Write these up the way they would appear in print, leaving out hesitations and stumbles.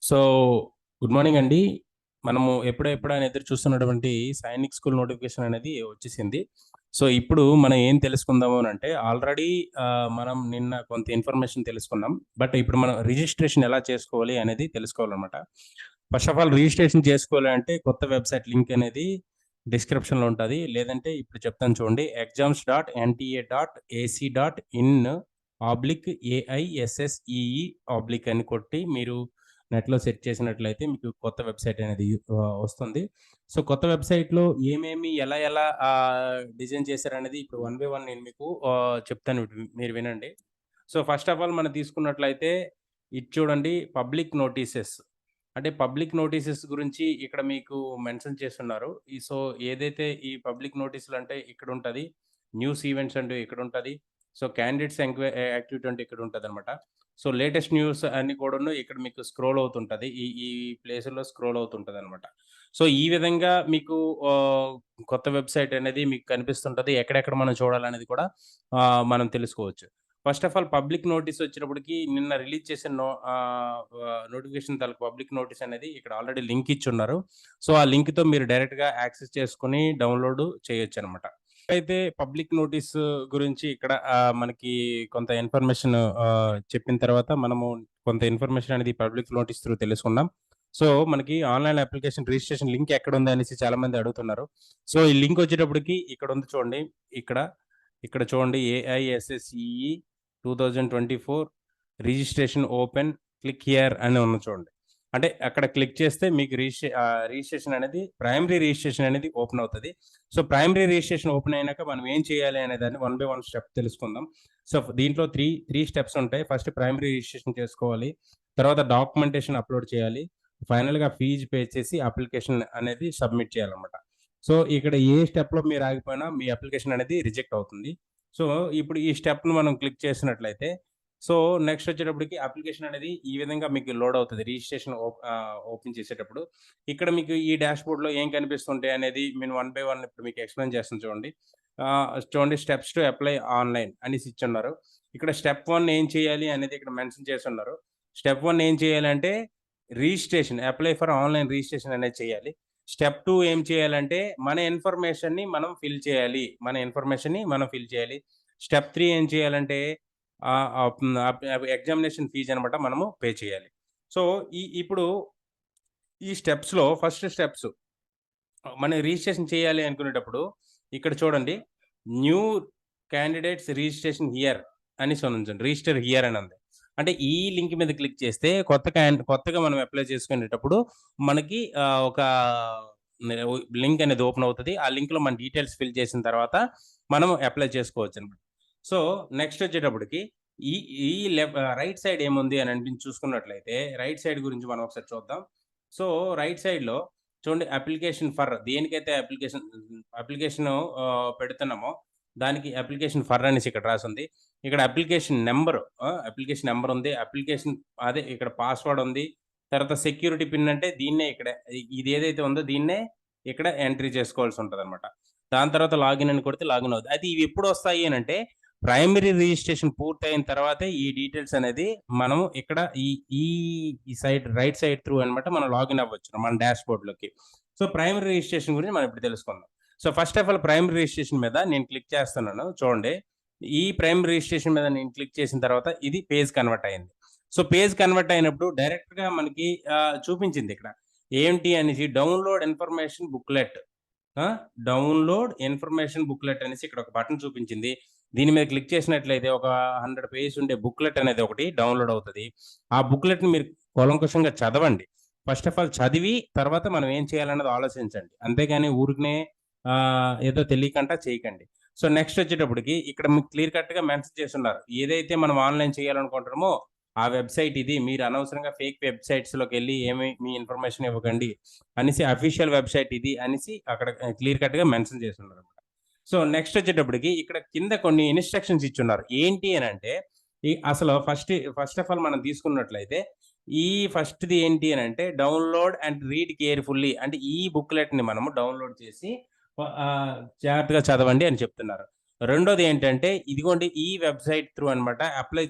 So, good morning అండి. మనము ఎప్పుడెప్పుడా అని ఎదురు చూస్తున్నటువంటి సైనిక్ స్కూల్ నోటిఫికేషన్ అనేది వచ్చేసింది. సో, ఇప్పుడు మనం ఏం తెలుసుకుందాము అనంటే ఆల్రెడీ మనం నిన్న కొంత ఇన్ఫర్మేషన్ తెలుసుకున్నాం. బట్ ఇప్పుడు మనం రిజిస్ట్రేషన్ ఎలా చేసుకోవాలి అనేది తెలుసుకోవాలనమాట. ఫస్ట్ ఆఫ్ ఆల్ రిజిస్ట్రేషన్ చేసుకోవాలి అంటే కొత్త వెబ్‌సైట్ లింక్ అనేది డిస్క్రిప్షన్‌లో ఉంటది. లేదంటే ఇప్పుడు చెప్తాను చూడండి. exams.nta.ac.in/AISSEE/ అని కొట్టి మీరు నెట్‌లో సెర్చ్ చేసినట్లయితే మీకు కొత్త వెబ్‌సైట్ అనేది వస్తుంది. సో, కొత్త వెబ్‌సైట్‌లో ఏమేమి ఎలా ఎలా డిజైన్ చేశారనేది ఇప్పుడు వన్ బై వన్ నేను మీకు చెప్తాను. మీరు వినండి. సో, ఫస్ట్ ఆఫ్ ఆల్ మనం తీసుకున్నట్లయితే ఇది చూడండి, పబ్లిక్ నోటీసెస్. అంటే పబ్లిక్ నోటీసెస్ గురించి ఇక్కడ మీకు మెన్షన్ చేసున్నారు. సో, ఏదైతే ఈ పబ్లిక్ నోటీసులు అంటే ఇక్కడుంటది. న్యూస్ ఈవెంట్స్ అంటే ఇక్కడుంటది. సో, క్యాండిడేట్స్ యాక్టివిటీ అంటే ఇక్కడుంటదనమాట. సో, లేటెస్ట్ న్యూస్ అన్నీ కూడాను ఇక్కడ మీకు స్క్రోల్ అవుతుంటది. ఈ ఈ ప్లేసుల్లో స్క్రోల్ అవుతుంటదనమాట. సో, ఈ విధంగా మీకు ఆహ్, కొత్త వెబ్‌సైట్ అనేది మీకు కనిపిస్తుంటది. ఎక్కడెక్కడ మనం చూడాలనేది కూడా మనం తెలుసుకోవచ్చు. First of all public notice వచ్చినప్పటికి నిన్న రిలీజ్ చేసిన నోటిఫికేషన్ తాలూకు పబ్లిక్ నోటీస్ అనేది ఇక్కడ ఆల్రెడీ లింక్ ఇచ్చున్నారు. సో, ఆ లింక్‌తో మీరు డైరెక్ట్‌గా యాక్సెస్ చేసుకొని డౌన్‌లోడ్ చేయొచ్చనమాట. అయితే పబ్లిక్ నోటీస్ గురించి ఇక్కడ మనకి కొంత ఇన్ఫర్మేషన్ చెప్పిన తర్వాత మనము కొంత ఇన్ఫర్మేషన్ అనేది పబ్లిక్ నోటీస్ త్రూ తెలుసుకుందాం. సో, మనకి ఆన్‌లైన్ అప్లికేషన్ రిజిస్ట్రేషన్ లింక్ ఎక్కడుంది అనేసి చాలామంది అడుగుతున్నారు. సో, ఈ లింక్ వచ్చేటప్పటికి ఇక్కడ ఉంది చూడండి. ఇక్కడ, ఇక్కడ చూడండి, AISSEE 2024 registration open, click here అని ఉంది చూడండి. అంటే అక్కడ క్లిక్ చేస్తే మీకు రిజిస్ట్రేషన్ అనేది, ప్రైమరీ రిజిస్ట్రేషన్ అనేది ఓపెన్ అవుతది. సో, ప్రైమరీ రిజిస్ట్రేషన్ ఓపెన్ అయినాక మనం ఏం చేయాలి అనే దాన్ని వన్ బై వన్ స్టెప్ తెలుసుకుందాం. సో, దీంట్లో 3 స్టెప్స్ ఉంటాయి. ఫస్ట్ ప్రైమరీ రిజిస్ట్రేషన్ చేసుకోవాలి. తర్వాత డాక్యుమెంటేషన్ అప్‌లోడ్ చేయాలి. ఫైనల్‌గా ఫీజ్ పే చేసి అప్లికేషన్ అనేది సబ్మిట్ చేయాలన్నమాట. సో, ఇక్కడ ఏ స్టెప్‌లో మీరు ఆగిపోయినా మీ అప్లికేషన్ అనేది రిజెక్ట్ అవుతుంది. సో, ఇప్పుడు ఈ స్టెప్‌ని మనం క్లిక్ చేసినట్లయితే, సో, నెక్స్ట్ వచ్చేటప్పటికి అప్లికేషన్ అనేది ఈ విధంగా మీకు లోడ్ అవుతది. రిజిస్ట్రేషన్ ఓపెన్ చేసేటప్పుడు. ఇక్కడ మీకు ఈ డాష్‌బోర్డ్‌లో ఏం కనిపిస్తుంటాయి అనేది నేను వన్ బై వన్ ఇప్పుడు మీకు ఎక్స్‌ప్లెయిన్ చేస్తాను చూడండి. చూడండి, స్టెప్స్ టు అప్లై ఆన్‌లైన్ అనేసి ఇచ్చున్నారు. ఇక్కడ స్టెప్ 1 ఏం చేయాలి అనేది ఇక్కడ మెన్షన్ చేసున్నారు. స్టెప్ 1 ఏం చేయాలంటే registration, apply for online registration అనేది చేయాలి. స్టెప్ 2 ఏం చేయాలంటే మన ఇన్ఫర్మేషన్‌ని మనం ఫిల్ చేయాలి. స్టెప్ 3 ఏం చేయాలంటే ఆహ్, ఆహ్, హ్మ్. ఎగ్జామినేషన్ ఫీజ్ అనమాట మనము పే చేయాలి. సో, ఇప్పుడు ఈ స్టెప్స్‌లో ఫస్ట్ స్టెప్స్ మనం రిజిస్ట్రేషన్ చేయాలి అనుకునేటప్పుడు ఇక్కడ చూడండి, న్యూ క్యాండిడేట్స్ రిజిస్ట్రేషన్ హియర్ అనేసి ఉంది చూడండి. రిజిస్టర్ హియర్ అని ఉంది. అంటే ఈ లింక్ మీద క్లిక్ చేస్తే కొత్తగా మనం అప్లై చేసుకునేటప్పుడు మనకి ఒక లింక్ అనేది ఓపెన్ అవుతది. ఆ లింక్‌లో మన డీటెయిల్స్ ఫిల్ చేసిన తర్వాత మనం అప్లై చేసుకోవచ్చనమాట. సో, నెక్స్ట్ వచ్చేటప్పటికి ఈ ఈ రైట్ సైడ్ ఏముంది అని చూసుకున్నట్లయితే రైట్ సైడ్ గురించి మనం ఒకసారి చూద్దాం. సో, రైట్ సైడ్‌లో చూడండి, అప్లికేషన్ ఫర్ దేనికైతే అప్లికేషను పెడుతున్నామో దానికి అప్లికేషన్ ఫర్ అనేసి ఇక్కడ రాసుంది. ఇక్కడ అప్లికేషన్ నంబర్ ఉంది. అదే ఇక్కడ పాస్వర్డ్ ఉంది. తర్వాత సెక్యూరిటీ పిన్ అంటే దీన్నే ఇక్కడ ఇది ఏదైతే ఉందో దీన్నే ఇక్కడ ఎంట్రీ చేసుకోవాల్సి ఉంటదనమాట. దాని తర్వాత లాగిన్ అని కొడితే లాగిన్ అవుద్ది. అయితే ఇవి ఎప్పుడొస్తాయి అనంటే ప్రైమరీ రిజిస్ట్రేషన్ పూర్తయిన తర్వాతే ఈ డీటెయిల్స్ అనేది మనం ఇక్కడ ఈ ఈ ఈ సైడ్ రైట్ సైడ్ త్రూ అనమాట మనం లాగిన్ అవ్వచ్చు మన డాష్‌బోర్డ్‌లోకి. సో, ప్రైమరీ రిజిస్ట్రేషన్ గురించి మనం ఇప్పుడు తెలుసుకుందాం. So, first of all primary registration మీద నేను క్లిక్ చేస్తున్నాను. చూడండి, ఈ ప్రైమరీ రిజిస్ట్రేషన్ మీద నేను క్లిక్ చేసిన తర్వాత ఇది పేజ్ కన్వర్ట్ అయింది. సో, పేజ్ కన్వర్ట్ అయినప్పుడు డైరెక్ట్‌గా మనకి చూపించింది ఇక్కడ. ఏంటి అనేసి డౌన్‌లోడ్ ఇన్ఫర్మేషన్ బుక్లెట్. ఆ! డౌన్‌లోడ్ ఇన్ఫర్మేషన్ బుక్లెట్ అనేసి ఇక్కడ ఒక బటన్ చూపించింది. దీని మీద క్లిక్ చేసినట్లయితే ఒక 100 పేజెస్ ఉండే బుక్లెట్ అనేది ఒకటి డౌన్‌లోడ్ అవుతది. ఆ బుక్లెట్‌ని మీరు కూలంకషంగా చదవండి. ఫస్ట్ ఆఫ్ ఆల్ చదివి తర్వాత మనం ఏం చేయాలన్నది ఆలోచించండి. అంతేగాని ఊరికనే ఏదో తెలియకుండా చేయకండి. సో, నెక్స్ట్ వచ్చేటప్పటికి ఇక్కడ మీకు క్లియర్ కట్‌గా మెన్షన్ చేసున్నారు. ఏదైతే మనం ఆన్‌లైన్ చేయాలనుకుంటున్నామో ఆ వెబ్‌సైట్ ఇది. మీరు అనవసరంగా ఫేక్ వెబ్‌సైట్స్‌లోకెళ్ళి ఏమి మీ ఇన్ఫర్మేషన్ ఇవ్వకండి అనేసి, అఫీషియల్ వెబ్‌సైట్ ఇది అనేసి అక్కడ క్లియర్ కట్‌గా మెన్షన్ చేసున్నారనమాట. సో, నెక్స్ట్ వచ్చేటప్పటికి ఇక్కడ కింద కొన్ని ఇన్‌స్ట్రక్షన్స్ ఇచ్చున్నారు. ఏంటి అనంటే అసలు ఫస్ట్ ఆఫ్ ఆల్ మనం తీసుకున్నట్లయితే ఈ ఫస్ట్‌ది ఏంటి అనంటే డౌన్‌లోడ్ అండ్ రీడ్ కేర్‌ఫుల్లీ, అంటే ఈ బుక్‌లెట్‌ని మనము డౌన్‌లోడ్ చేసి జాగ్రత్తగా చదవండి అని చెప్తున్నారు. రెండోది ఏంటంటే ఇదిగోండి ఈ వెబ్‌సైట్ త్రూ అనమాట అప్లై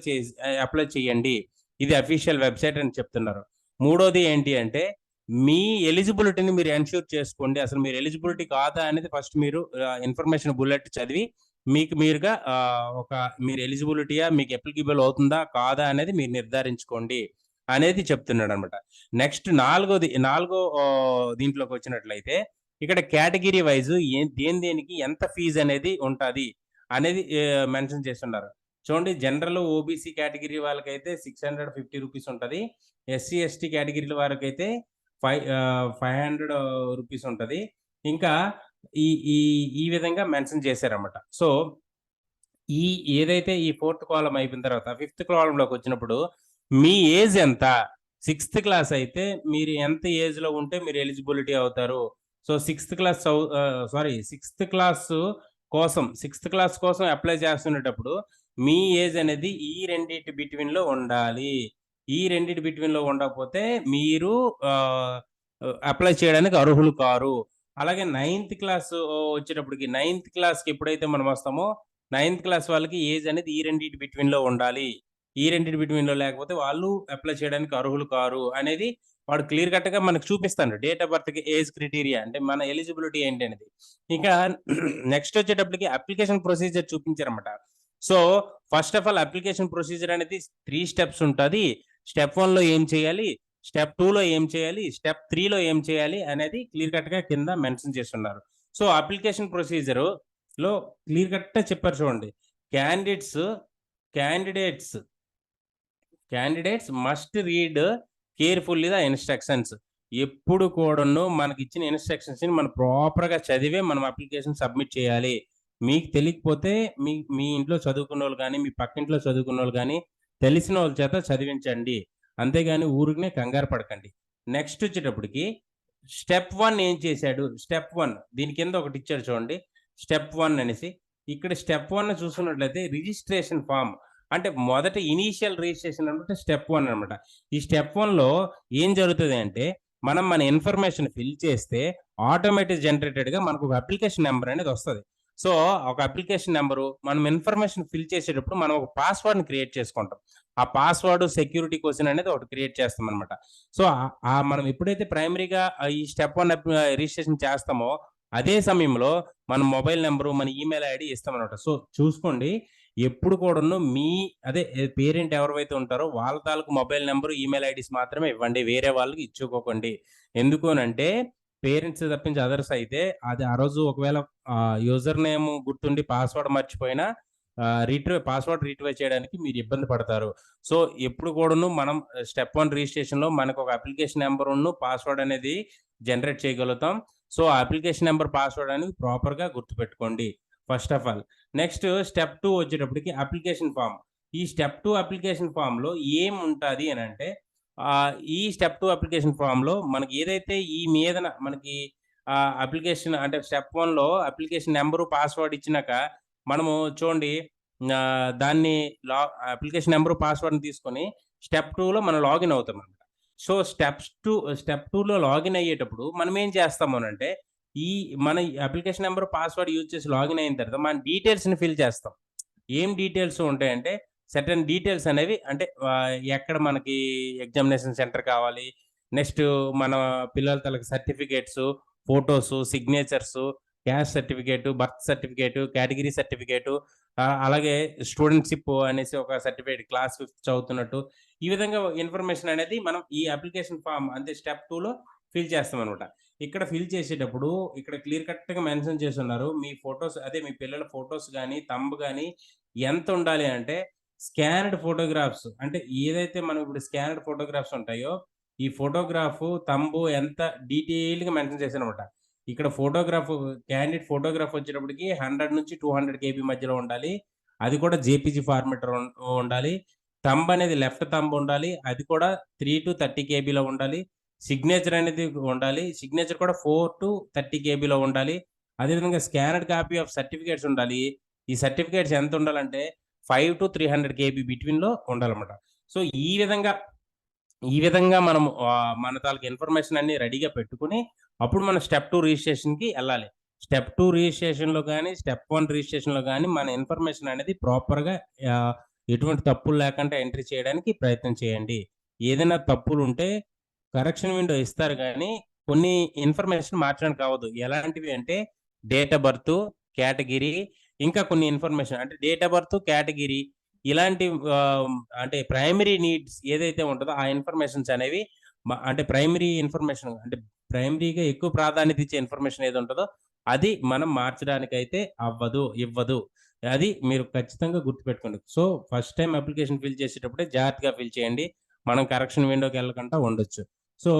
చేయండి. ఇది అఫీషియల్ వెబ్‌సైట్ అని చెప్తున్నారు. మూడోది ఏంటి అంటే మీ ఎలిజిబిలిటీని మీరు ఎన్ష్యూర్ చేసుకోండి. అసలు మీరు ఎలిజిబిలిటీ కాదా అనేది ఫస్ట్ మీరు ఇన్ఫర్మేషన్ బుల్లెట్ చదివి మీకు మీరుగా మీరు ఎలిజిబిలిటీయా, మీకు అప్లికబుల్ అవుతుందా కాదా అనేది మీరు నిర్ధారించుకోండి అనేది చెప్తున్నాడనమాట. నెక్స్ట్ నాలుగో దీంట్లోకి వచ్చినట్లయితే ఇక్కడ కేటగిరీ వైజ్ దేనికి ఎంత ఫీజు అనేది ఉంటుంది అనేది మెన్షన్ చేస్తున్నారు. చూడండి, జనరల్ ఓబీసీ కేటగిరీ వాళ్ళకైతే 650 రూపీస్ ఉంటుంది. ఎస్సీ ఎస్టీ కేటగిరీల వారికైతే 500 రూపీస్ ఉంటుంది. ఇంకా ఈ ఈ ఈ విధంగా మెన్షన్ చేశారన్నమాట. సో ఏదైతే ఈ 4th కాలమ్ అయిపోయిన తర్వాత 5th కాలంలోకి వచ్చినప్పుడు మీ ఏజ్ ఎంత, 6th క్లాస్ అయితే మీరు ఎంత ఏజ్ లో ఉంటే మీరు ఎలిజిబిలిటీ అవుతారు. సో 6th క్లాస్ కోసం అప్లై చేస్తున్నప్పుడు మీ ఏజ్ అనేది ఈ రెండింటి బిట్వీన్ లో ఉండాలి. ఈ రెండింటి బిట్వీన్ లో ఉండకపోతే మీరు అప్లై చేయడానికి అర్హులు కారు. అలాగే 9th క్లాస్ వచ్చేటప్పటికి 9th క్లాస్కి ఎప్పుడైతే మనం వస్తామో 9th క్లాస్ వాళ్ళకి ఏజ్ అనేది ఈ రెండింటి బిట్వీన్ లో ఉండాలి. ఈ రెండింటి బిట్వీన్ లో లేకపోతే వాళ్ళు అప్లై చేయడానికి అర్హులు కారు అనేది వాడు క్లియర్ కట్ గా మనకు చూపిస్తాడు. డేట్ ఆఫ్ బర్త్ కి ఏజ్ క్రైటీరియా అంటే మన ఎలిజిబిలిటీ ఏంటి అనేది. ఇంకా నెక్స్ట్ వచ్చేటప్పటికి అప్లికేషన్ ప్రొసీజర్ చూపించారన్నమాట. So first of all application procedure అనేది 3 స్టెప్స్ ఉంటుంది. స్టెప్ 1 లో ఏం చేయాలి, స్టెప్ 2 లో ఏం చేయాలి, స్టెప్ 3 లో ఏం చేయాలి అనేది క్లియర్ కట్ గా కింద మెన్షన్ చేస్తున్నారు. సో అప్లికేషన్ ప్రొసీజర్ లో క్లియర్ కట్ గా చెప్పారు చూడండి. Candidates must read carefully the instructions. ఎప్పుడు కూడాను మనకి ఇచ్చిన ఇన్స్ట్రక్షన్స్ ని మనం ప్రాపర్ గా చదివే మనం అప్లికేషన్ సబ్మిట్ చేయాలి. మీకు తెలియకపోతే మీ ఇంట్లో చదువుకున్న వాళ్ళు కానీ, మీ పక్కింట్లో చదువుకున్న వాళ్ళు కానీ, తెలిసిన వాళ్ళ చేత చదివించండి. అంతేగాని ఊరికనే కంగారు పడకండి. నెక్స్ట్ వచ్చేటప్పటికి స్టెప్ 1 ఏం చేశాడు, స్టెప్ 1 దీని కింద ఒకటి ఇచ్చాడు చూడండి, స్టెప్ 1 అనేసి. ఇక్కడ స్టెప్ 1 చూసుకున్నట్లయితే రిజిస్ట్రేషన్ ఫామ్ అంటే మొదట ఇనీషియల్ రిజిస్ట్రేషన్ అనమాట స్టెప్ 1 అనమాట. ఈ స్టెప్ 1లో ఏం జరుగుతుంది అంటే మన ఇన్ఫర్మేషన్ ఫిల్ చేస్తే ఆటోమేటిక్ జనరేటెడ్ గా మనకు ఒక అప్లికేషన్ నెంబర్ అనేది వస్తుంది. సో ఒక అప్లికేషన్ నెంబరు మనం ఇన్ఫర్మేషన్ ఫిల్ చేసేటప్పుడు మనం ఒక పాస్వర్డ్ ని క్రియేట్ చేసుకుంటాం. ఆ పాస్వర్డ్ సెక్యూరిటీ క్వశ్చన్ అనేది ఒకటి క్రియేట్ చేస్తాం అనమాట. సో మనం ఎప్పుడైతే ప్రైమరీగా ఈ స్టెప్ 1 రిజిస్ట్రేషన్ చేస్తామో అదే సమయంలో మన మొబైల్ నెంబరు, మన ఈమెయిల్ ఐడి ఇస్తామన్నమాట. సో చూసుకోండి, ఎప్పుడు కూడాను అదే పేరెంట్ ఎవరైతే ఉంటారో వాళ్ళ తాలూకు మొబైల్ నెంబరు, ఈమెయిల్ ఐడీస్ మాత్రమే ఇవ్వండి. వేరే వాళ్ళకి ఇచ్చుకోకండి. ఎందుకు అంటే పేరెంట్స్ తప్పించి అదర్స్ అయితే అది ఆ రోజు ఒకవేళ యూజర్ నేమ్ గుర్తుండి పాస్వర్డ్ మర్చిపోయినా పాస్వర్డ్ రీట్రై చేయడానికి మీరు ఇబ్బంది పడతారు. సో ఎప్పుడు కూడాను మనం స్టెప్ 1 రిజిస్ట్రేషన్ లో మనకు ఒక అప్లికేషన్ నెంబర్ పాస్వర్డ్ అనేది జనరేట్ చేయగలుగుతాం. సో ఆ అప్లికేషన్ నెంబర్, పాస్వర్డ్ అనేది ప్రాపర్ గా గుర్తుపెట్టుకోండి first of all. Next step 2 వచ్చేటప్పటికి అప్లికేషన్ ఫామ్. ఈ స్టెప్ 2 అప్లికేషన్ ఫామ్ లో ఏం ఉంటుంది అని అంటే ఈ స్టెప్ 2 అప్లికేషన్ ఫామ్ లో మనకి ఏదైతే ఈ మీదన మనకి అప్లికేషన్ అంటే స్టెప్ 1 లో అప్లికేషన్ నెంబరు, పాస్వర్డ్ ఇచ్చినాక మనము చూడండి దాన్ని అప్లికేషన్ నెంబరు, పాస్వర్డ్ తీసుకొని స్టెప్ 2 లో మనం లాగిన్ అవుతాం అనమాట. సో స్టెప్ 2 లో లాగిన్ అయ్యేటప్పుడు మనం ఏం చేస్తాము అంటే మన అప్లికేషన్ నెంబర్, పాస్వర్డ్ యూజ్ చేసి లాగిన్ అయిన తర్వాత మన డీటెయిల్స్ ని ఫిల్ చేస్తాం. ఏం డీటెయిల్స్ ఉంటాయంటే సర్టెన్ డీటెయిల్స్ అనేవి అంటే ఎక్కడ మనకి ఎగ్జామినేషన్ సెంటర్ కావాలి, నెక్స్ట్ మన పిల్లల తలకి certificates, photos, signatures, caste certificate, birth certificate, category certificate, అలాగే స్టూడెంట్షిప్ అనేసి ఒక సర్టిఫికేట్, క్లాస్ 5th చదువుతున్నట్టు, ఈ విధంగా ఇన్ఫర్మేషన్ అనేది మనం ఈ అప్లికేషన్ ఫామ్ అంటే స్టెప్ 2 లో ఫిల్ చేస్తాం అనమాట. ఇక్కడ ఫిల్ చేసేటప్పుడు ఇక్కడ క్లియర్ కట్ గా మెన్షన్ చేస్తున్నారు మీ ఫొటోస్, అదే మీ పిల్లల ఫొటోస్ కానీ, తంబ్ కానీ ఎంత ఉండాలి అంటే స్కానర్డ్ ఫోటోగ్రాఫ్స్ అంటే ఏదైతే మనం ఇప్పుడు స్కానర్డ్ ఫోటోగ్రాఫ్స్ ఉంటాయో ఈ ఫోటోగ్రాఫ్ తంబు ఎంత డీటెయిల్ గా మెన్షన్ చేశారనమాట. ఇక్కడ క్యాండిడేట్ ఫోటోగ్రాఫ్ వచ్చేటప్పటికి 100 నుంచి 200 KB మధ్యలో ఉండాలి. అది కూడా జేపీజీ ఫార్మెట్ ఉండాలి. తంబ్ అనేది లెఫ్ట్ తంబ్ ఉండాలి. అది కూడా 3 to 30 KBలో ఉండాలి. సిగ్నేచర్ అనేది ఉండాలి. సిగ్నేచర్ కూడా 4 to 30 KBలో ఉండాలి. అదేవిధంగా స్కానర్డ్ కాపీ ఆఫ్ సర్టిఫికేట్స్ ఉండాలి. ఈ సర్టిఫికేట్స్ ఎంత ఉండాలంటే 5 to 300 KB బిట్వీన్ లో ఉండాలన్నమాట. సో ఈ విధంగా మనం మన తాలూకు ఇన్ఫర్మేషన్ అన్ని రెడీగా పెట్టుకుని అప్పుడు మనం స్టెప్ 2 రిజిస్ట్రేషన్ కి వెళ్ళాలి. స్టెప్ 2 రిజిస్ట్రేషన్ లో కానీ, స్టెప్ 1 రిజిస్ట్రేషన్ లో కానీ మన ఇన్ఫర్మేషన్ అనేది ప్రాపర్ గా ఎటువంటి తప్పులు లేకుండా ఎంట్రీ చేయడానికి ప్రయత్నం చేయండి. ఏదైనా తప్పులు ఉంటే కరెక్షన్ విండో ఇస్తారు కానీ కొన్ని ఇన్ఫర్మేషన్ మార్చడానికి అవ్వదు. ఎలాంటివి అంటే డేట్ ఆఫ్ బర్త్, కేటగిరీ, ఇంకా కొన్ని ఇన్ఫర్మేషన్ అంటే డేట్ ఆఫ్ బర్త్, కేటగిరీ ఇలాంటి అంటే ప్రైమరీ నీడ్స్ ఏదైతే ఉంటుందో ఆ ఇన్ఫర్మేషన్స్ అనేవి అంటే ప్రైమరీ ఇన్ఫర్మేషన్ అంటే ప్రైమరీగా ఎక్కువ ప్రాధాన్యత ఇచ్చే ఇన్ఫర్మేషన్ ఏది ఉంటుందో అది మనం మార్చడానికైతే ఇవ్వదు. అది మీరు ఖచ్చితంగా గుర్తుపెట్టుకోండి. So first time application fill చేసేటప్పుడే జాగ్రత్తగా ఫిల్ చేయండి. మనం కరెక్షన్ విండోకి వెళ్ళకుండా ఉండొచ్చు. సో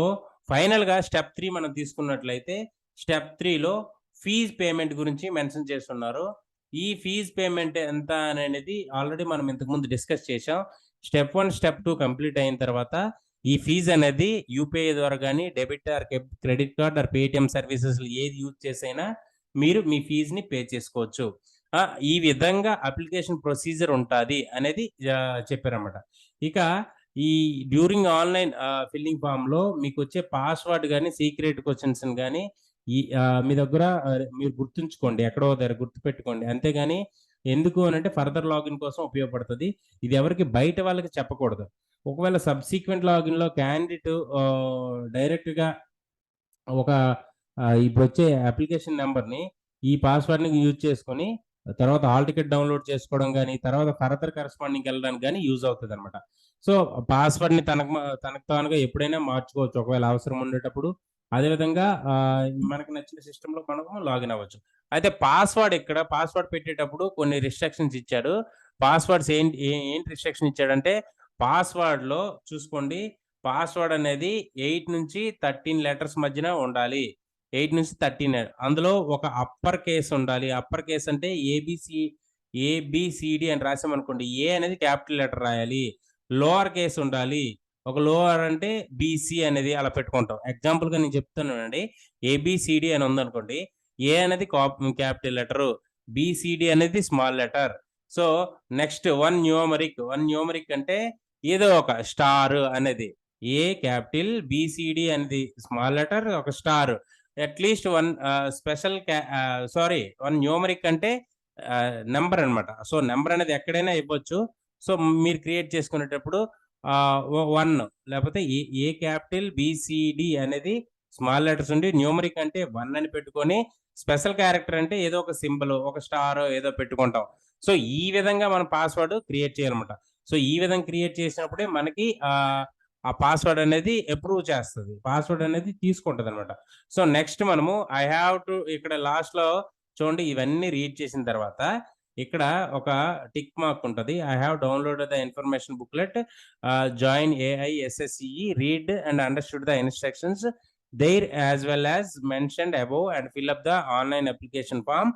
ఫైనల్‌గా స్టెప్ 3 మనం తీసుకున్నట్లయితే స్టెప్ 3లో ఫీజ్ పేమెంట్ గురించి మెన్షన్ చేస్తున్నారు. ఈ ఫీజ్ పేమెంట్ ఎంత అనేది ఆల్రెడీ మనం ఇంతకుముందు డిస్కస్ చేశాం. స్టెప్ 1, స్టెప్ 2 కంప్లీట్ అయిన తర్వాత ఈ ఫీజ్ అనేది యూపీఐ ద్వారా గానీ, debit or credit card or Paytm services ఏది యూజ్ చేసైనా మీరు మీ ఫీజ్‌ని పే చేసుకోవచ్చు. ఈ విధంగా అప్లికేషన్ ప్రొసీజర్ ఉంటాది అనేది చెప్పారన్నమాట. ఇక ఈ డ్యూరింగ్ ఆన్‌లైన్ ఫిల్లింగ్ ఫార్మ్‌లో మీకొచ్చే పాస్‌వర్డ్ గాని, సీక్రెట్ క్వెషన్స్‌ని గాని మీ దగ్గర మీరు గుర్తుంచుకోండి. ఎక్కడో దగ్గర గుర్తుపెట్టుకోండి. అంతేగాని ఎందుకు అనంటే ఫర్దర్ లాగిన్ కోసం ఉపయోగపడుతది. ఇది ఎవరికీ బయట వాళ్ళకి చెప్పకూడదు. ఒకవేళ సబ్‌సీక్వెంట్ లాగిన్‌లో క్యాండిడేట్ డైరెక్ట్‌గా ఒక ఇప్పుడొచ్చే అప్లికేషన్ నంబర్‌ని ఈ పాస్‌వర్డ్‌ని యూజ్ చేసుకొని తర్వాత హాల్ టికెట్ డౌన్‌లోడ్ చేసుకోవడం గాని, తర్వాత ఫర్దర్ కరెస్పాండింగ్‌కి వెళ్ళడానికి గాని యూజ్ అవుతదనమాట. సో పాస్‌వర్డ్‌ని తనకు తానుగా ఎప్పుడైనా మార్చుకోవచ్చు ఒకవేళ అవసరం ఉండేటప్పుడు. అదేవిధంగా మనకు నచ్చిన సిస్టమ్‌లో మనము లాగిన్ అవ్వచ్చు. అయితే పాస్‌వర్డ్ పెట్టేటప్పుడు కొన్ని రిస్ట్రిక్షన్స్ ఇచ్చాడు. పాస్‌వర్డ్స్ ఏంటి రిస్ట్రిక్షన్ ఇచ్చాడంటే పాస్‌వర్డ్‌లో చూసుకోండి. పాస్‌వర్డ్ అనేది 8-13 లెటర్స్ మధ్యన ఉండాలి. 8-13 అందులో ఒక అప్పర్ కేస్ ఉండాలి. అప్పర్ కేస్ అంటే ఏబిసిడి అని రాసామనుకోండి. ఏ అనేది క్యాపిటల్ లెటర్ రాయాలి. లోవర్ కేస్ ఉండాలి. ఒక లోవర్ అంటే బీసీ అనేది అలా పెట్టుకుంటాం. ఎగ్జాంపుల్‌గా నేను చెప్తున్నానండి. ఏబిసిడి అని ఉందనుకోండి. ఏ అనేది క్యాపిటల్ లెటరు. బిసిడి అనేది small letter. So next 1 numeric అంటే ఏదో ఒక స్టార్ అనేది. ఏ క్యాపిటల్, బిసిడి అనేది స్మాల్ లెటర్, ఒక స్టార్. అట్‌లీస్ట్ 1 న్యూమరిక్ అంటే నంబర్ అన్నమాట. సో నంబర్ అనేది ఎక్కడైనా ఇవ్వచ్చు. సో మీరు క్రియేట్ చేసుకునేటప్పుడు 1 లేకపోతే ఏ క్యాపిటల్, బిసిడి అనేది స్మాల్ లెటర్స్ ఉండి న్యూమరిక్ అంటే 1 అని పెట్టుకొని స్పెషల్ క్యారెక్టర్ అంటే ఏదో ఒక సింబల్, ఒక స్టార్ ఏదో పెట్టుకుంటాం. సో ఈ విధంగా మనం పాస్‌వర్డ్ క్రియేట్ చేయాలన్నమాట. సో ఈ విధంగా క్రియేట్ చేసినప్పుడే మనకి ఆ పాస్‌వర్డ్ అనేది అప్రూవ్ చేస్తది. పాస్‌వర్డ్ అనేది తీసుకుంటదనమాట. సో నెక్స్ట్ మనము ఇక్కడ లాస్ట్‌లో చూడండి ఇవన్నీ రీడ్ చేసిన తర్వాత ఇక్కడ ఒక టిక్ మార్క్ ఉంటది. I have downloaded the information booklet, join AISSE, read and understood the instructions there as well as mentioned above and fill up the online application form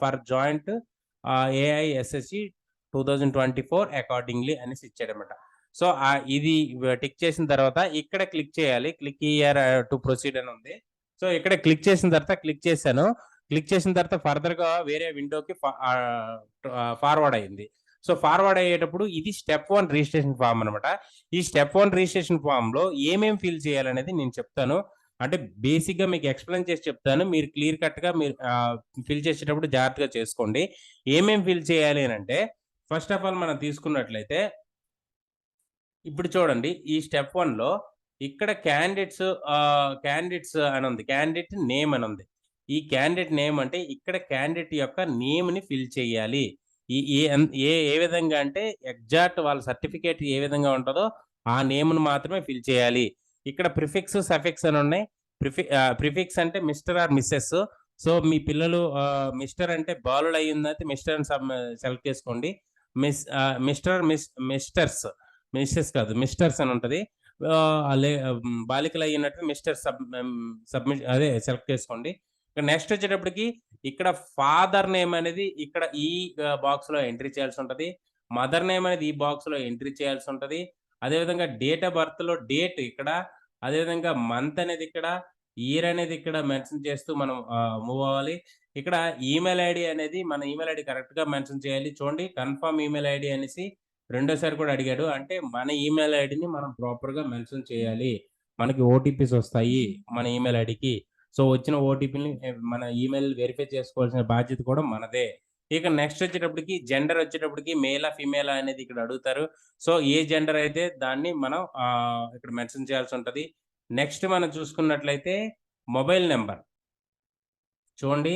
for joint AISSE 2024 accordingly అనేసి ఇచ్చాడన్నమాట. So ఇది tick చేసిన తర్వాత ఇక్కడ click చేయాలి. Click here to proceed అని ఉంది. So ఇక్కడ క్లిక్ చేసిన తర్వాత క్లిక్ చేశాను. క్లిక్ చేసిన తర్వాత ఫర్దర్‌గా వేరే విండోకి ఫార్వర్డ్ అయింది. సో ఫార్వర్డ్ అయ్యేటప్పుడు ఇది స్టెప్ 1 రిజిస్ట్రేషన్ ఫార్మ్ అనమాట. ఈ స్టెప్ 1 రిజిస్ట్రేషన్ ఫార్మ్‌లో ఏమేం ఫిల్ చేయాలనేది నేను చెప్తాను. అంటే బేసిక్‌గా మీకు ఎక్స్‌ప్లెయిన్ చేసి చెప్తాను. మీరు క్లియర్ కట్‌గా ఫిల్ చేసేటప్పుడు జాగ్రత్తగా చేసుకోండి. ఏమేం ఫిల్ చేయాలి అనంటే ఫస్ట్ ఆఫ్ ఆల్ మనం తీసుకున్నట్లయితే ఇప్పుడు చూడండి ఈ స్టెప్ 1లో ఇక్కడ క్యాండిడేట్స్ అని ఉంది. క్యాండిడేట్ నేమ్ అని ఉంది. ఈ క్యాండిడేట్ నేమ్ అంటే ఇక్కడ క్యాండిడేట్ యొక్క నేమ్‌ని ఫిల్ చేయాలి. ఈ ఏ అన్ ఏ ఏ విధంగా అంటే ఎగ్జాక్ట్ వాళ్ళ సర్టిఫికేట్ ఏ విధంగా ఉంటదో ఆ నేమ్‌ని మాత్రమే ఫిల్ చేయాలి. ఇక్కడ ప్రిఫిక్స్, సఫిక్స్ అని ఉన్నాయి. ప్రిఫిక్స్ అంటే మిస్టర్ ఆర్ మిసెస్. సో మీ పిల్లలు మిస్టర్ అంటే బాలుడు అయ్యిందైతే మిస్టర్ అని సెలెక్ట్ చేసుకోండి. మిస్టర్స్ మిస్సెస్ కాదు మిస్టర్స్ అని ఉంటది. బాలికలు అయినట్టు మిస్టర్ సబ్మిట్ అదే సెలెక్ట్ చేసుకోండి. నెక్స్ట్ వచ్చేటప్పటికి ఇక్కడ ఫాదర్ నేమ్ అనేది ఇక్కడ ఈ బాక్స్‌లో ఎంట్రీ చేయాల్సి ఉంటది. మదర్ నేమ్ అనేది ఈ బాక్స్‌లో ఎంట్రీ చేయాల్సి ఉంటది. అదేవిధంగా డేట్ ఆఫ్ బర్త్‌లో డేట్ ఇక్కడ, అదేవిధంగా మంత్ అనేది ఇక్కడ, ఇయర్ అనేది ఇక్కడ మెన్షన్ చేస్తూ మనం మూవ్ అవ్వాలి. ఇక్కడ ఈమెయిల్ ఐడీ అనేది మన ఈమెయిల్ ఐడీ కరెక్ట్‌గా మెన్షన్ చేయాలి. చూడండి కన్ఫర్మ్ ఈమెయిల్ ఐడీ అనేసి రెండోసారి కూడా అడిగాడు. అంటే మన ఈమెయిల్ ఐడీని మనం ప్రాపర్‌గా మెన్షన్ చేయాలి. మనకి ఓటీపీస్ వస్తాయి మన ఈమెయిల్ ఐడీకి. సో వచ్చిన ఓటీపీని మన ఈమెయిల్ వెరిఫై చేసుకోవాల్సిన బాధ్యత కూడా మనదే. ఇక నెక్స్ట్ వచ్చేటప్పటికి జెండర్ వచ్చేటప్పటికి మేలా, ఫీమేలా అనేది ఇక్కడ అడుగుతారు. సో, ఏ జెండర్ అయితే దాన్ని మనం ఇక్కడ మెన్షన్ చేయాల్సి ఉంటది. నెక్స్ట్ మనం చూసుకున్నట్లయితే మొబైల్ నంబర్. చూడండి,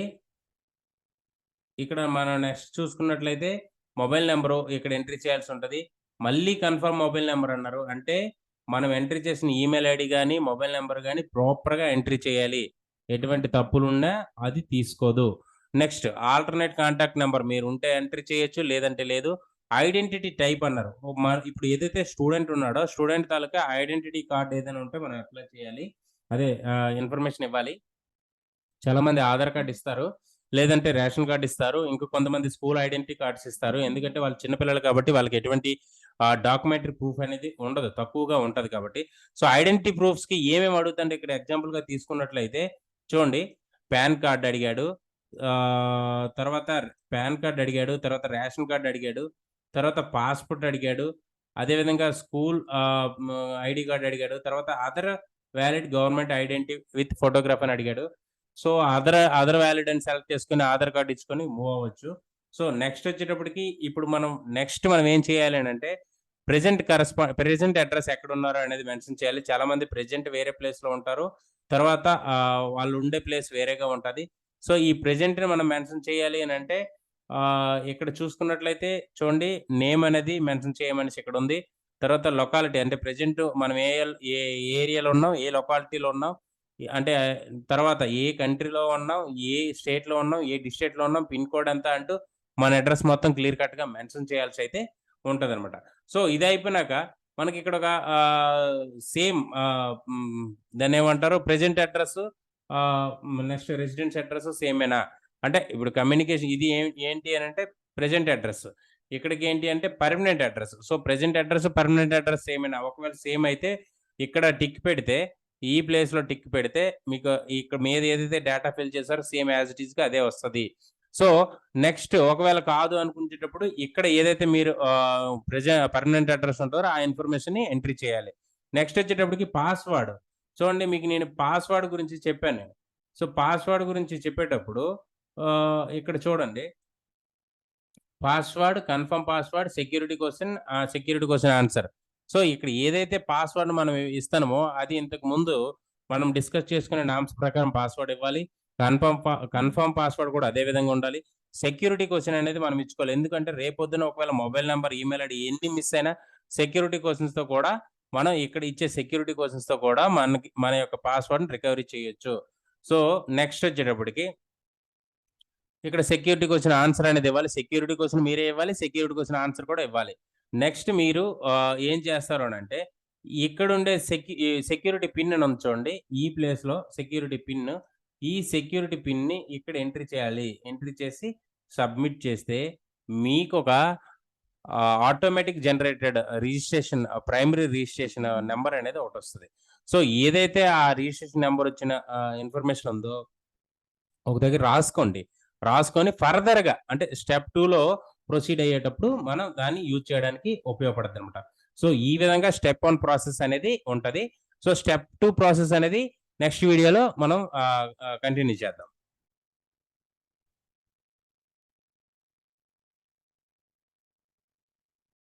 ఇక్కడ మనం నెక్స్ట్ చూసుకున్నట్లయితే మొబైల్ నంబరు ఇక్కడ ఎంట్రీ చేయాల్సి ఉంటది. మళ్ళీ కన్ఫర్మ్ మొబైల్ నంబర్ అన్నారు. అంటే మనం ఎంట్రీ చేసిన ఈమెయిల్ ఐడీ గాని, మొబైల్ నంబర్ గాని ప్రాపర్‌గా ఎంట్రీ చేయాలి. ఎటువంటి తప్పులున్నా అది తీసుకోదు. నెక్స్ట్ ఆల్టర్‌నేట్ కాంటాక్ట్ నంబర్ మీరుంటే ఎంట్రీ చేయొచ్చు. లేదంటే లేదు. ఐడెంటిటీ టైప్ అన్నారు. ఇప్పుడు ఏదైతే స్టూడెంట్ ఉన్నాడో స్టూడెంట్ తాలూకా ఐడెంటిటీ కార్డ్ ఏదైనా ఉంటే మనం అప్లై చేయాలి. అదే ఇన్ఫర్మేషన్ ఇవ్వాలి. చాలామంది ఆధార్ కార్డ్ ఇస్తారు. లేదంటే రేషన్ కార్డ్ ఇస్తారు. ఇంకా కొంతమంది స్కూల్ ఐడెంటిటీ కార్డ్స్ ఇస్తారు. ఎందుకంటే వాళ్ళు చిన్న పిల్లలు కాబట్టి వాళ్ళకి ఎటువంటి డాక్యుమెంటరీ ప్రూఫ్ అనేది ఉండదు. తక్కువగా ఉంటది కాబట్టి. సో, ఐడెంటిటీ ప్రూఫ్స్‌కి ఏమేమి అడుగుతంటే ఇక్కడ ఎగ్జాంపుల్‌గా తీసుకున్నట్లయితే చూడండి, పాన్ కార్డ్ అడిగాడు. తర్వాత పాన్ కార్డ్ అడిగాడు. తర్వాత రేషన్ కార్డ్ అడిగాడు. తర్వాత పాస్‌పోర్ట్ అడిగాడు. అదేవిధంగా స్కూల్ ఐడీ కార్డ్ అడిగాడు. తర్వాత other valid government identity with photograph అని అడిగాడు. సో, అదర్ వాలిడ్ అని సెలెక్ట్ చేసుకొని ఆధార్ కార్డ్ ఇచ్చుకొని మూవ్ అవ్వచ్చు. సో, నెక్స్ట్ వచ్చేటప్పటికి ఇప్పుడు మనం ఏం చేయాలి అనంటే ప్రెజెంట్ అడ్రెస్ ఎక్కడున్నారో అనేది మెన్షన్ చేయాలి. చాలామంది ప్రెజెంట్ వేరే ప్లేస్‌లో ఉంటారు. తర్వాత వాళ్ళు ఉండే ప్లేస్ వేరేగా ఉంటది. సో, ఈ ప్రెజెంట్‌ని మనం మెన్షన్ చేయాలి అనంటే ఇక్కడ చూసుకున్నట్లయితే చూడండి, నేమ్ అనేది మెన్షన్ చేయమనేసి ఇక్కడుంది. తర్వాత లొకాలిటీ అంటే ప్రెజెంట్ మనం ఏ ఏరియాలో ఉన్నాం, ఏ లొకాలిటీలో ఉన్నాం, అంటే తర్వాత ఏ కంట్రీలో ఉన్నాం, ఏ స్టేట్‌లో ఉన్నాం, ఏ డిస్ట్రిక్ట్‌లో ఉన్నాం, పిన్ కోడ్ ఎంత అంటూ మన అడ్రెస్ మొత్తం క్లియర్ కట్‌గా మెన్షన్ చేయాల్సయితే ఉంటదనమాట. సో, ఇదయిపోయినాక మనకిక్కడ ఒక సేమ్ దాన్నేమంటారు present address next residence address సేమేనా? అంటే ఇప్పుడు కమ్యూనికేషన్ ఇది ఏంటి అనంటే ప్రెజెంట్ అడ్రెస్. ఇక్కడికేంటి అంటే permanent address. So, present address, permanent address సేమేనా? ఒకవేళ సేమ్ అయితే ఇక్కడ టిక్ పెడితే ఈ ప్లేస్‌లో టిక్ పెడితే మీకు ఇక్కడ మీరు ఏదైతే డేటా ఫిల్ చేసారో సేమ్ యాజ్ ఇట్ ఈస్‌గా అదే వస్తది. సో, నెక్స్ట్ ఒకవేళ కాదు అనుకునేటప్పుడు ఇక్కడ ఏదైతే మీరు పర్మనెంట్ అడ్రెస్ ఉంటదో ఆ ఇన్ఫర్మేషన్‌ని ఎంట్రీ చేయాలి. నెక్స్ట్ వచ్చేటప్పటికి పాస్‌వర్డ్. చూడండి, మీకు నేను పాస్‌వర్డ్ గురించి చెప్పాను నేను. సో, పాస్‌వర్డ్ గురించి చెప్పేటప్పుడు ఇక్కడ చూడండి, password, confirm password, security question answer. So, ఇక్కడ ఏదైతే పాస్‌వర్డ్ మనం ఇస్తామో అది ఇంతకు ముందు మనం డిస్కస్ చేసుకునే నార్మ్స్ ప్రకారం పాస్‌వర్డ్ ఇవ్వాలి. కన్ఫర్మ్ పాస్‌వర్డ్ కూడా అదే విధంగా ఉండాలి. సెక్యూరిటీ క్వెషన్ అనేది మనం ఇచ్చుకోవాలి. ఎందుకంటే రేపొద్దున ఒకవేళ మొబైల్ నంబర్, ఈమెయిల్ ఐడీ ఎన్ని మిస్ అయినా సెక్యూరిటీ క్వెషన్స్‌తో కూడా మనం ఇక్కడ ఇచ్చే సెక్యూరిటీ క్వెషన్స్‌తో కూడా మన యొక్క పాస్‌వర్డ్‌ని రికవరీ చేయొచ్చు. సో, నెక్స్ట్ వచ్చేటప్పటికి ఇక్కడ సెక్యూరిటీ క్వెషన్ ఆన్సర్ అనేది ఇవ్వాలి. సెక్యూరిటీ క్వెషన్ మీరే ఇవ్వాలి. సెక్యూరిటీ క్వెషన్ ఆన్సర్ కూడా ఇవ్వాలి. నెక్స్ట్ మీరు ఏం చేస్తారు అనంటే ఇక్కడుండే సెక్యూరిటీ పిన్ అని ఉంది చూడండి. ఈ ప్లేస్‌లో సెక్యూరిటీ పిన్. ఈ సెక్యూరిటీ పిన్‌ని ఇక్కడ ఎంట్రీ చేయాలి. ఎంట్రీ చేసి సబ్మిట్ చేస్తే మీకొక automatic generated primary registration number అనేది ఒకటొస్తది. సో, ఏదైతే ఆ రిజిస్ట్రేషన్ నంబర్ వచ్చిన ఇన్ఫర్మేషన్ ఉందో ఒక దగ్గర రాసుకోండి. రాసుకొని ఫర్దర్‌గా అంటే స్టెప్ 2లో ప్రొసీడ్ అయ్యేటప్పుడు మనం దాన్ని యూజ్ చేయడానికి ఉపయోగపడుద్దనమాట. సో, ఈ విధంగా స్టెప్ 1 ప్రాసెస్ అనేది ఉంటది. సో, స్టెప్ 2 ప్రాసెస్ అనేది నెక్స్ట్ వీడియోలో మనం కంటిన్యూ చేద్దాం.